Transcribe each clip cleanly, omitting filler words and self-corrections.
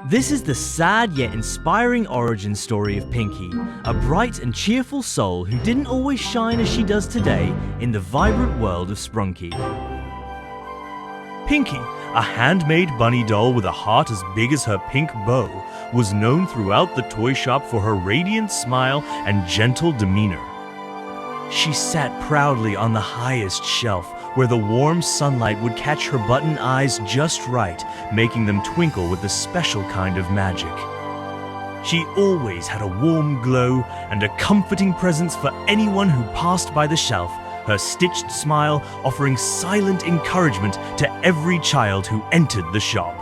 This is the sad yet inspiring origin story of Pinki, a bright and cheerful soul who didn't always shine as she does today in the vibrant world of Sprunki. Pinki, a handmade bunny doll with a heart as big as her pink bow, was known throughout the toy shop for her radiant smile and gentle demeanor. She sat proudly on the highest shelf, where the warm sunlight would catch her button eyes just right, making them twinkle with a special kind of magic. She always had a warm glow and a comforting presence for anyone who passed by the shelf, her stitched smile offering silent encouragement to every child who entered the shop.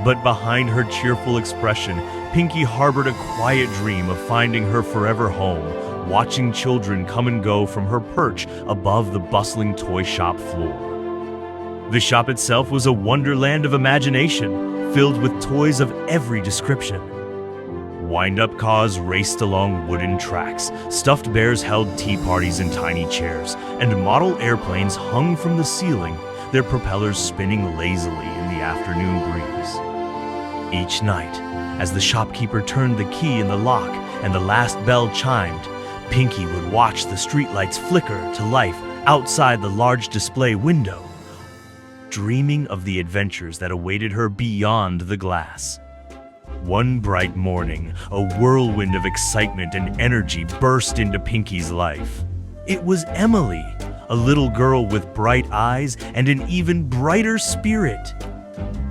But behind her cheerful expression, Pinki harbored a quiet dream of finding her forever home, watching children come and go from her perch above the bustling toy shop floor. The shop itself was a wonderland of imagination, filled with toys of every description. Wind-up cars raced along wooden tracks, stuffed bears held tea parties in tiny chairs, and model airplanes hung from the ceiling, their propellers spinning lazily in the afternoon breeze. Each night, as the shopkeeper turned the key in the lock and the last bell chimed, Pinki would watch the streetlights flicker to life outside the large display window, dreaming of the adventures that awaited her beyond the glass. One bright morning, a whirlwind of excitement and energy burst into Pinki's life. It was Emily, a little girl with bright eyes and an even brighter spirit.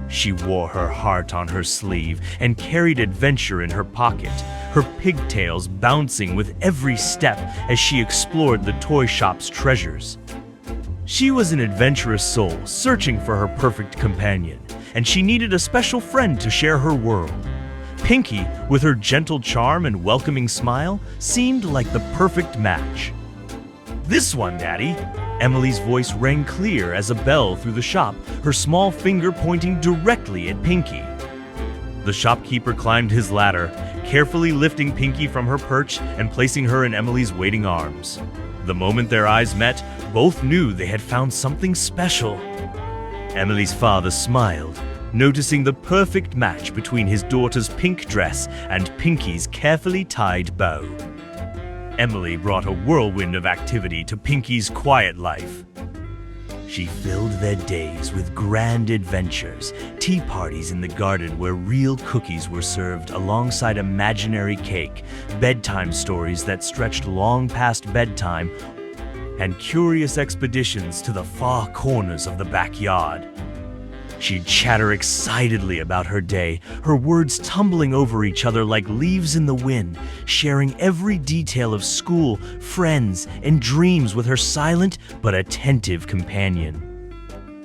She wore her heart on her sleeve and carried adventure in her pocket, her pigtails bouncing with every step as she explored the toy shop's treasures. She was an adventurous soul searching for her perfect companion, and she needed a special friend to share her world. Pinki, with her gentle charm and welcoming smile, seemed like the perfect match. "This one, Daddy." Emily's voice rang clear as a bell through the shop, her small finger pointing directly at Pinki. The shopkeeper climbed his ladder, carefully lifting Pinki from her perch and placing her in Emily's waiting arms. The moment their eyes met, both knew they had found something special. Emily's father smiled, noticing the perfect match between his daughter's pink dress and Pinki's carefully tied bow. Emily brought a whirlwind of activity to Pinki's quiet life. She filled their days with grand adventures, tea parties in the garden where real cookies were served alongside imaginary cake, bedtime stories that stretched long past bedtime, and curious expeditions to the far corners of the backyard. She'd chatter excitedly about her day, her words tumbling over each other like leaves in the wind, sharing every detail of school, friends, and dreams with her silent but attentive companion.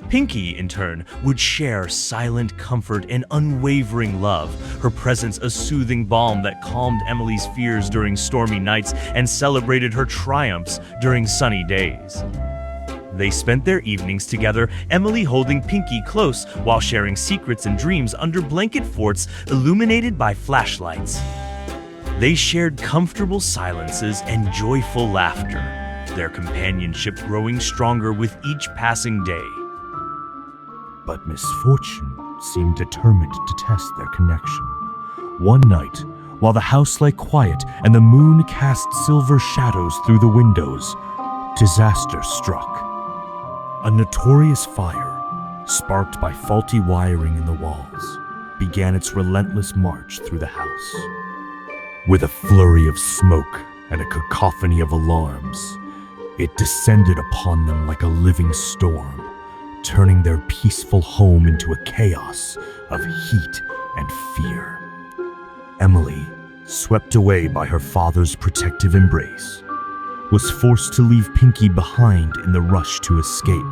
Pinki, in turn, would share silent comfort and unwavering love, her presence a soothing balm that calmed Emily's fears during stormy nights and celebrated her triumphs during sunny days. They spent their evenings together, Emily holding Pinki close while sharing secrets and dreams under blanket forts illuminated by flashlights. They shared comfortable silences and joyful laughter, their companionship growing stronger with each passing day. But misfortune seemed determined to test their connection. One night, while the house lay quiet and the moon cast silver shadows through the windows, disaster struck. A notorious fire, sparked by faulty wiring in the walls, began its relentless march through the house. With a flurry of smoke and a cacophony of alarms, it descended upon them like a living storm, turning their peaceful home into a chaos of heat and fear. Emily, swept away by her father's protective embrace, was forced to leave Pinki behind in the rush to escape.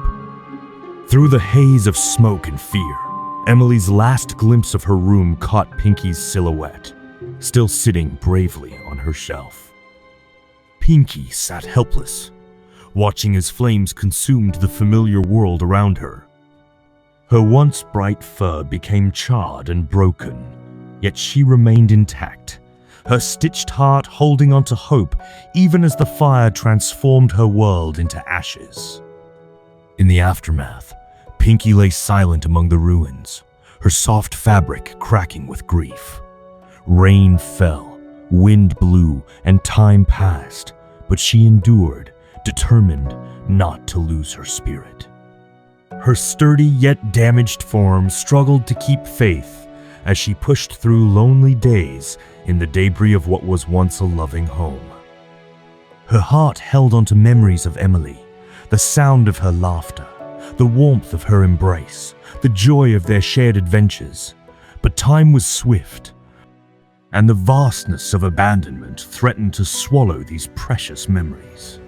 Through the haze of smoke and fear, Emily's last glimpse of her room caught Pinki's silhouette, still sitting bravely on her shelf. Pinki sat helpless, watching as flames consumed the familiar world around her. Her once bright fur became charred and broken, yet she remained intact, her stitched heart holding on to hope even as the fire transformed her world into ashes. In the aftermath, Pinki lay silent among the ruins, her soft fabric cracking with grief. Rain fell, wind blew, and time passed, but she endured, determined not to lose her spirit. Her sturdy yet damaged form struggled to keep faith as she pushed through lonely days in the debris of what was once a loving home. Her heart held onto memories of Emily, the sound of her laughter, the warmth of her embrace, the joy of their shared adventures. But time was swift, and the vastness of abandonment threatened to swallow these precious memories.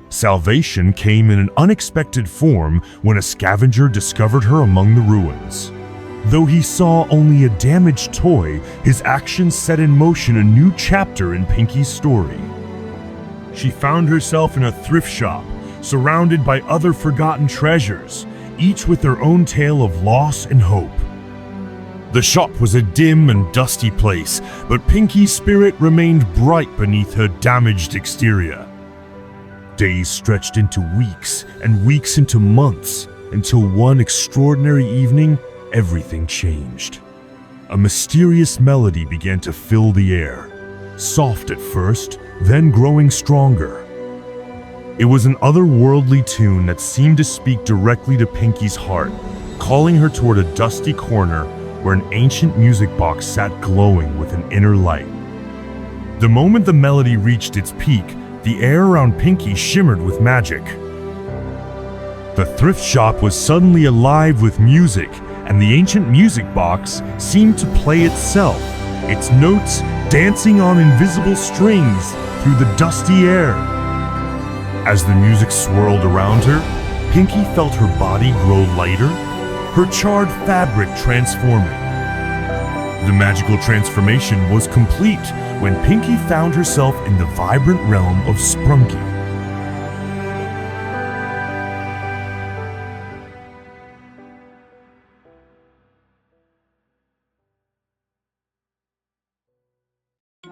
Salvation came in an unexpected form when a scavenger discovered her among the ruins. Though he saw only a damaged toy, his actions set in motion a new chapter in Pinki's story. She found herself in a thrift shop, surrounded by other forgotten treasures, each with their own tale of loss and hope. The shop was a dim and dusty place, but Pinki's spirit remained bright beneath her damaged exterior. Days stretched into weeks, and weeks into months, until one extraordinary evening, everything changed. A mysterious melody began to fill the air, soft at first, then growing stronger. It was an otherworldly tune that seemed to speak directly to Pinki's heart, calling her toward a dusty corner where an ancient music box sat glowing with an inner light. The moment the melody reached its peak, the air around Pinki shimmered with magic. The thrift shop was suddenly alive with music, and the ancient music box seemed to play itself, its notes dancing on invisible strings through the dusty air. As the music swirled around her, Pinki felt her body grow lighter, her charred fabric transforming. The magical transformation was complete when Pinki found herself in the vibrant realm of Sprunki.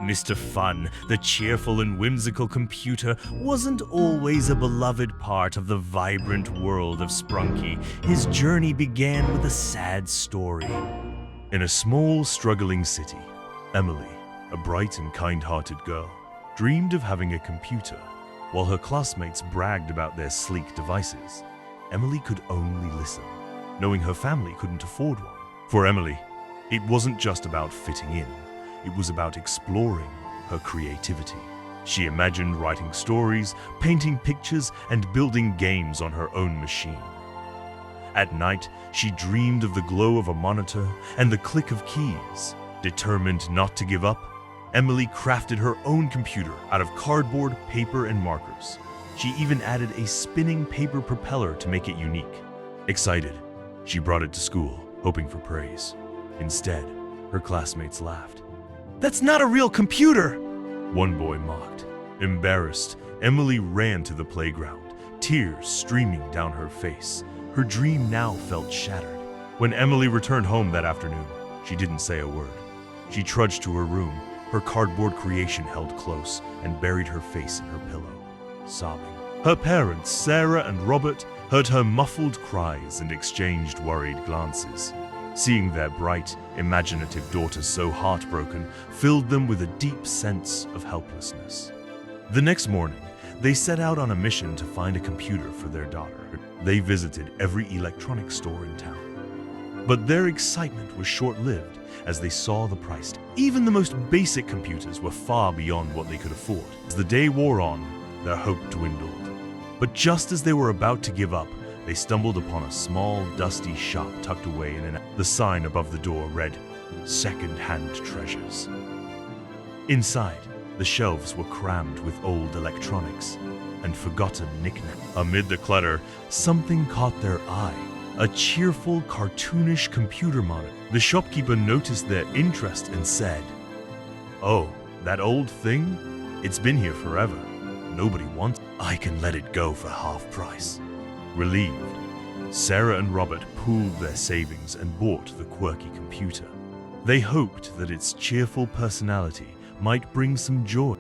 Mr. Fun, the cheerful and whimsical computer, wasn't always a beloved part of the vibrant world of Sprunki. His journey began with a sad story. In a small, struggling city, Emily, a bright and kind-hearted girl, dreamed of having a computer. While her classmates bragged about their sleek devices, Emily could only listen, knowing her family couldn't afford one. For Emily, it wasn't just about fitting in. It was about exploring her creativity. She imagined writing stories, painting pictures, and building games on her own machine. At night, she dreamed of the glow of a monitor and the click of keys. Determined not to give up, Emily crafted her own computer out of cardboard, paper, and markers. She even added a spinning paper propeller to make it unique. Excited, she brought it to school, hoping for praise. Instead, her classmates laughed. "That's not a real computer!" one boy mocked. Embarrassed, Emily ran to the playground, tears streaming down her face. Her dream now felt shattered. When Emily returned home that afternoon, she didn't say a word. She trudged to her room, her cardboard creation held close, and buried her face in her pillow, sobbing. Her parents, Sarah and Robert, heard her muffled cries and exchanged worried glances. Seeing their bright, imaginative daughter so heartbroken filled them with a deep sense of helplessness. The next morning, they set out on a mission to find a computer for their daughter. They visited every electronics store in town. But their excitement was short-lived as they saw the price. Even the most basic computers were far beyond what they could afford. As the day wore on, their hope dwindled. But just as they were about to give up, they stumbled upon a small, dusty shop tucked away in an... The sign above the door read, "Second-hand treasures." Inside, the shelves were crammed with old electronics and forgotten knickknacks. Amid the clutter, something caught their eye. A cheerful, cartoonish computer monitor. The shopkeeper noticed their interest and said, "Oh, that old thing? It's been here forever. Nobody wants it. I can let it go for half price." Relieved, Sarah and Robert pooled their savings and bought the quirky computer. They hoped that its cheerful personality might bring some joy.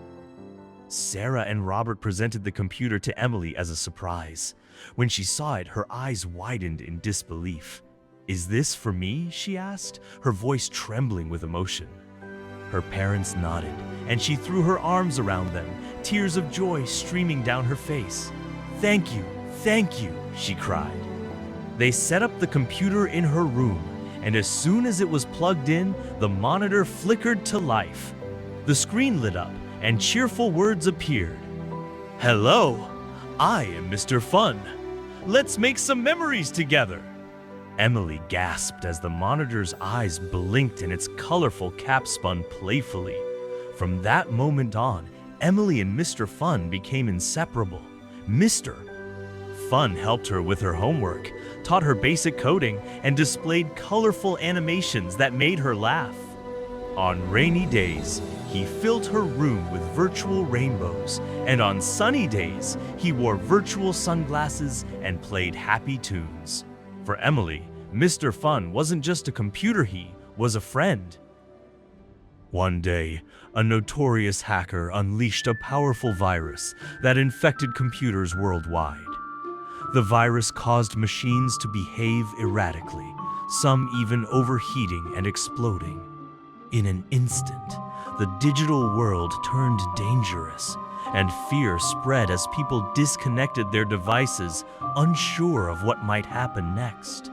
Sarah and Robert presented the computer to Emily as a surprise. When she saw it, her eyes widened in disbelief. "Is this for me?" she asked, her voice trembling with emotion. Her parents nodded, and she threw her arms around them, tears of joy streaming down her face. Thank you," she cried. They set up the computer in her room, and as soon as it was plugged in, the monitor flickered to life. The screen lit up, and cheerful words appeared. "Hello, I am Mr. Fun. Let's make some memories together." Emily gasped as the monitor's eyes blinked and its colorful cap spun playfully. From that moment on, Emily and Mr. Fun became inseparable. Mr. Fun helped her with her homework, taught her basic coding, and displayed colorful animations that made her laugh. On rainy days, he filled her room with virtual rainbows, and on sunny days, he wore virtual sunglasses and played happy tunes. For Emily, Mr. Fun wasn't just a computer, he was a friend. One day, a notorious hacker unleashed a powerful virus that infected computers worldwide. The virus caused machines to behave erratically, some even overheating and exploding. In an instant, the digital world turned dangerous, and fear spread as people disconnected their devices, unsure of what might happen next.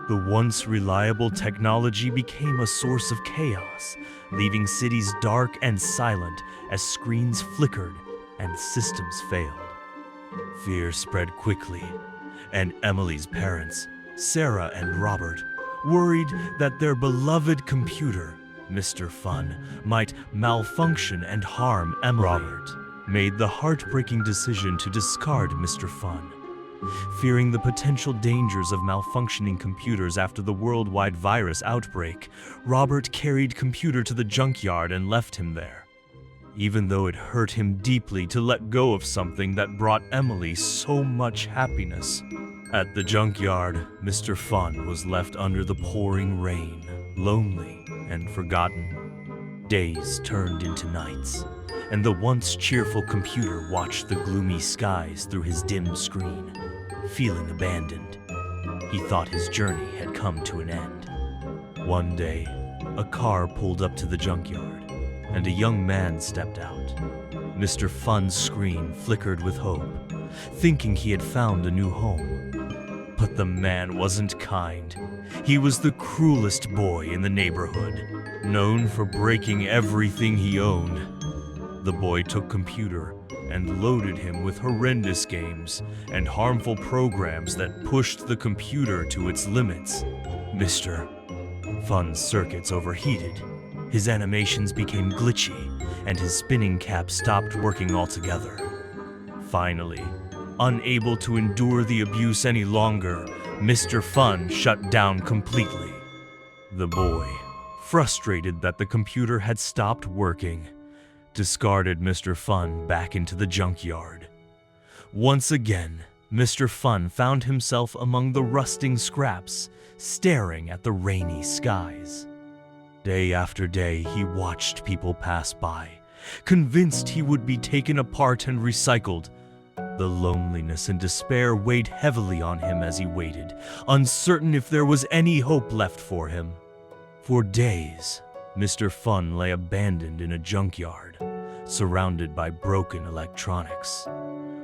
The once reliable technology became a source of chaos, leaving cities dark and silent as screens flickered and systems failed. Fear spread quickly, and Emily's parents, Sarah and Robert, worried that their beloved computer, Mr. Fun, might malfunction and harm Emily. Robert made the heartbreaking decision to discard Mr. Fun. Fearing the potential dangers of malfunctioning computers after the worldwide virus outbreak, Robert carried computer to the junkyard and left him there. Even though it hurt him deeply to let go of something that brought Emily so much happiness. At the junkyard, Mr. Fun was left under the pouring rain, lonely and forgotten. Days turned into nights, and the once cheerful computer watched the gloomy skies through his dim screen, feeling abandoned. He thought his journey had come to an end. One day, a car pulled up to the junkyard, and a young man stepped out. Mr. Fun's screen flickered with hope, thinking he had found a new home. But the man wasn't kind. He was the cruelest boy in the neighborhood, known for breaking everything he owned. The boy took computer and loaded him with horrendous games and harmful programs that pushed the computer to its limits. Mr. Fun's circuits overheated. His animations became glitchy, and his spinning cap stopped working altogether. Finally, unable to endure the abuse any longer, Mr. Fun shut down completely. The boy, frustrated that the computer had stopped working, discarded Mr. Fun back into the junkyard. Once again, Mr. Fun found himself among the rusting scraps, staring at the rainy skies. Day after day, he watched people pass by, convinced he would be taken apart and recycled. The loneliness and despair weighed heavily on him as he waited, uncertain if there was any hope left for him. For days, Mr. Fun lay abandoned in a junkyard, surrounded by broken electronics.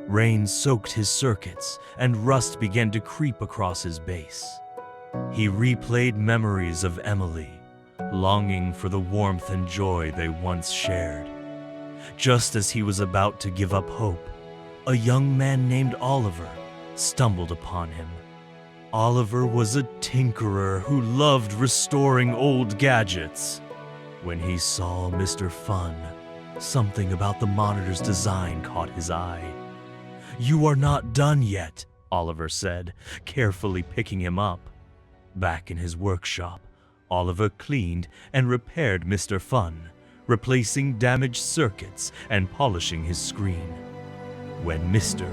Rain soaked his circuits, and rust began to creep across his base. He replayed memories of Emily, longing for the warmth and joy they once shared. Just as he was about to give up hope, a young man named Oliver stumbled upon him. Oliver was a tinkerer who loved restoring old gadgets. When he saw Mr. Fun, something about the monitor's design caught his eye. "You are not done yet," Oliver said, carefully picking him up. Back in his workshop, Oliver cleaned and repaired Mr. Fun, replacing damaged circuits and polishing his screen. When Mr.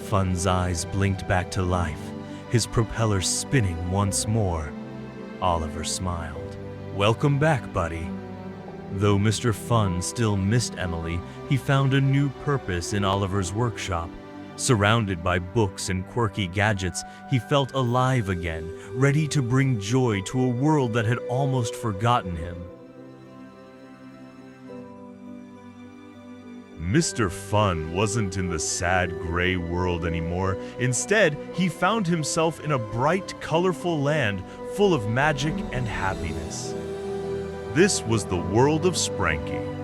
Fun's eyes blinked back to life, his propeller spinning once more, Oliver smiled. "Welcome back, buddy." Though Mr. Fun still missed Emily, he found a new purpose in Oliver's workshop. Surrounded by books and quirky gadgets, he felt alive again, ready to bring joy to a world that had almost forgotten him. Mr. Fun wasn't in the sad gray world anymore. Instead, he found himself in a bright, colorful land full of magic and happiness. This was the world of Sprunki.